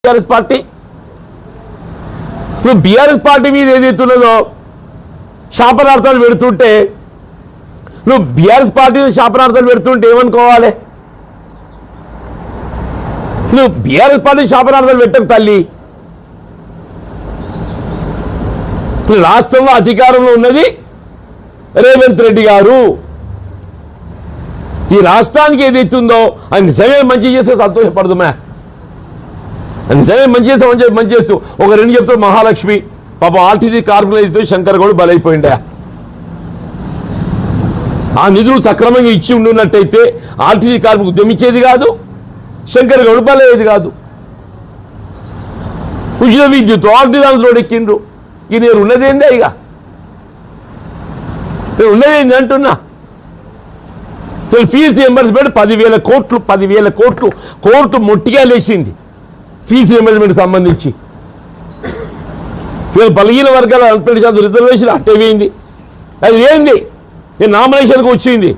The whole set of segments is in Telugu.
BRS party? ఇప్పుడు బీఆర్ఎస్ పార్టీ మీద ఏదైతున్నదో శాపనార్థాలు పెడుతుంటే, నువ్వు బీఆర్ఎస్ పార్టీ శాపనార్థాలు పెడుతుంటే ఏమనుకోవాలి? నువ్వు బీఆర్ఎస్ పార్టీ శాపనార్థాలు పెట్టకు తల్లి. రాష్ట్రంలో అధికారంలో ఉన్నది రేవంత్ రెడ్డి గారు. ఈ రాష్ట్రానికి ఏదైతుందో ఆయన నిజమే మంచి చేస్తే సంతోషపడదుమే. నిజమే మంచి చేస్తే మంచి చేస్తూ ఒక రెండు చెప్తారు. మహాలక్ష్మి పాపం ఆర్టీసీ కార్మికులు శంకర్ గౌడ్ బలైపోయిండా. ఆ నిధులు సక్రమంగా ఇచ్చి ఉండున్నట్టయితే ఆర్టీసీ కార్మికులు ఉద్యమించేది కాదు, శంకర్ గౌడ్ బలయ్యేది కాదు. ఉచిత విద్యుత్ ఆర్టీ దాంట్లో ఎక్కిండ్రు. ఇది నేను ఉన్నదేందే, ఇక నేను ఉన్నదేంది అంటున్నా. ఫీజు రియంబర్స్మెంట్ 10,000 కోట్లు కోర్టు మొట్టిగా లేచింది ఫీజు రియంబర్స్మెంట్ సంబంధించి. బలహీన వర్గాల 40% రిజర్వేషన్ అట్టేపోయింది. అది ఏంది? నేను నామినేషన్కి వచ్చింది.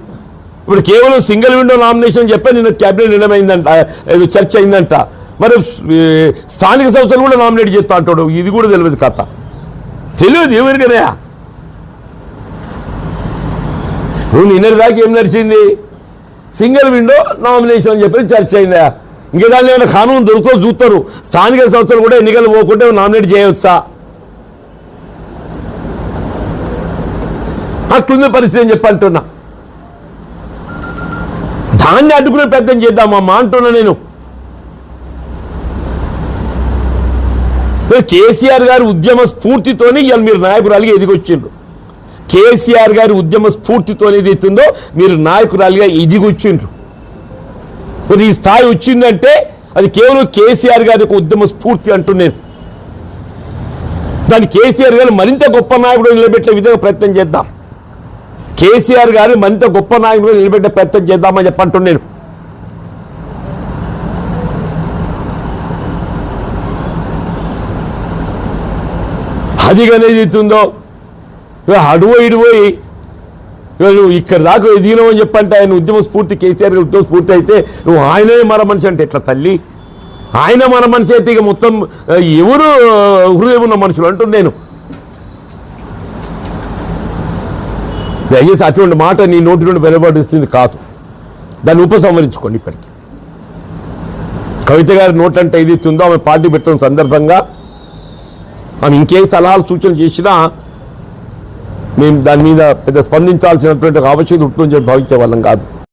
ఇప్పుడు కేవలం సింగిల్ విండో నామినేషన్ చెప్పి నిన్న క్యాబినెట్ నిర్ణయం అయిందంట, ఏదో చర్చ అయిందంట. మరి స్థానిక సంస్థలు కూడా నామినేట్ చేస్తా అంటాడు. ఇది కూడా తెలియదు కథ, తెలియదు ఎవరికైనా. నువ్వు నిన్నటి దాకా ఏం నడిచింది? సింగిల్ విండో నామినేషన్ అని చెప్పి చర్చ అయిందా? ఇంకా దాన్ని ఏమైనా కానూన్ దొరుకుతో చూస్తారు. స్థానిక సంస్థలు కూడా ఎన్నికలు పోకుంటే నామినేట్ చేయవచ్చా? అట్లుంది పరిస్థితి అని చెప్పి అంటున్నా. దాన్ని అడ్డుకునే ప్రయత్నం చేద్దామమ్మా అంటున్నా నేను. కేసీఆర్ గారి ఉద్యమ స్ఫూర్తితోనే ఇవాళ మీరు నాయకురాలిగా ఎదిగొచ్చిండ్రు. కేసీఆర్ గారి ఉద్యమ స్ఫూర్తితో ఏదైతుందో మీరు నాయకురాలిగా ఎదిగొచ్చిండ్రు. మరి ఈ స్థాయి వచ్చిందంటే అది కేవలం కేసీఆర్ గారి యొక్క ఉద్యమ స్ఫూర్తి అంటున్నాను. దాన్ని కేసీఆర్ గారు మరింత గొప్ప నాయకుడు నిలబెట్టే విధంగా ప్రయత్నం చేద్దాం. కేసీఆర్ గారు మరింత గొప్ప నాయకుడు నిలబెట్టే ప్రయత్నం చేద్దామని చెప్పంటున్నాను. అదిగానేది అవుతుందో అడుపోయి నువ్వు ఇక్కడ దాకా ఎదిగినావు అని చెప్పంటే ఆయన ఉద్యమ స్ఫూర్తి కేసీఆర్ గారి ఉద్యమ స్ఫూర్తి అయితే నువ్వు ఆయనే మన మనిషి అంటే ఎట్లా తల్లి? ఆయన మన మనిషి అయితే ఇక మొత్తం ఎవరు హృదయం ఉన్న మనుషులు అంటున్నాను. దయచేసి అటువంటి మాట నీ నోటి నుండి వెలువడిస్తుంది కాదు. దాన్ని ఉపసంహరించుకోండి. ఇప్పటికీ కవిత గారి నోట్ అంటే ఏదైతుందో ఆమె పార్టీ పెడుతున్న సందర్భంగా ఆమె ఇంకే సలహాలు సూచనలు చేసినా మేము దాని మీద పెద్ద స్పందించాల్సినటువంటి ఆవశ్యకత ఉంటుందని చెప్పి భావించే వాళ్ళం కాదు.